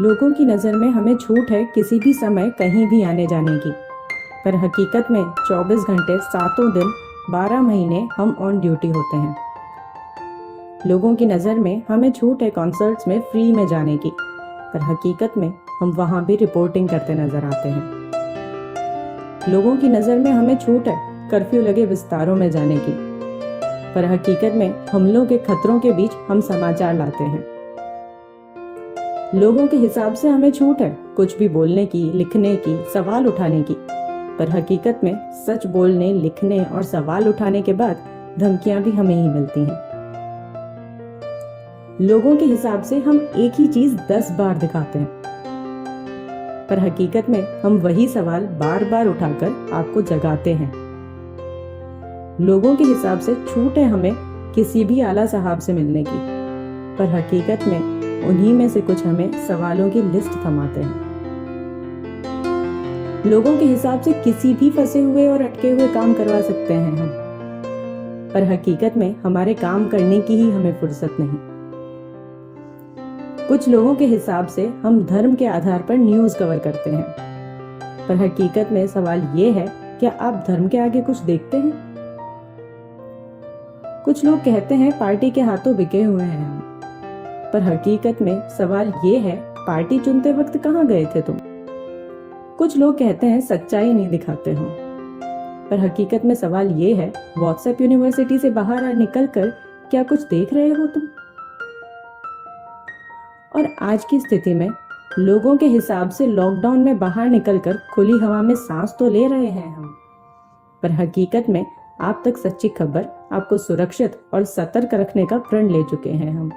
लोगों की नज़र में हमें छूट है किसी भी समय कहीं भी आने जाने की, पर हकीकत में 24 घंटे 7 दिन 12 महीने हम ऑन ड्यूटी होते हैं। लोगों की नज़र में हमें छूट है कॉन्सर्ट्स में फ्री में जाने की, पर हकीकत में हम वहाँ भी रिपोर्टिंग करते नजर आते हैं। लोगों की नज़र में हमें छूट है कर्फ्यू लगे विस्तारों में जाने की, पर हकीकत में हमलों के खतरों के बीच हम समाचार लाते हैं। लोगों के हिसाब से हमें छूट है कुछ भी बोलने की, लिखने की, सवाल उठाने की, पर हकीकत में सच बोलने, लिखने और सवाल उठाने के बाद धमकियां भी हमें ही मिलती हैं। लोगों के हिसाब से हम एक ही चीज 10 बार दिखाते हैं, पर हकीकत में हम वही सवाल बार बार उठाकर आपको जगाते हैं। लोगों के हिसाब से छूट है हमें किसी भी आला साहब से मिलने की, पर हकीकत में उन्हीं में से कुछ हमें सवालों की लिस्ट थमाते हैं। लोगों के हिसाब से किसी भी फंसे हुए और अटके हुए काम करवा सकते हैं हम, पर हकीकत में हमारे काम करने की ही हमें फुर्सत नहीं। कुछ लोगों के हिसाब से हम धर्म के आधार पर न्यूज़ कवर करते हैं, पर हकीकत में सवाल ये है, क्या आप धर्म के आगे कुछ देखते हैं? कुछ लोग कहते हैं पार्टी के हाथों बिके हुए हैं हम, पर हकीकत में सवाल ये है, पार्टी चुनते वक्त कहाँ गए थे तुम? कुछ लोग कहते हैं सच्चाई नहीं दिखाते हो, पर हकीकत में सवाल ये है, व्हाट्सएप यूनिवर्सिटी से बाहर निकलकर क्या कुछ देख रहे हो तुम? और आज की स्थिति में लोगों के हिसाब से लॉकडाउन में बाहर निकलकर खुली हवा में सांस तो ले रहे हैं हम, पर हकीकत में आप तक सच्ची खबर, आपको सुरक्षित और सतर्क रखने का प्रण ले चुके हैं हम।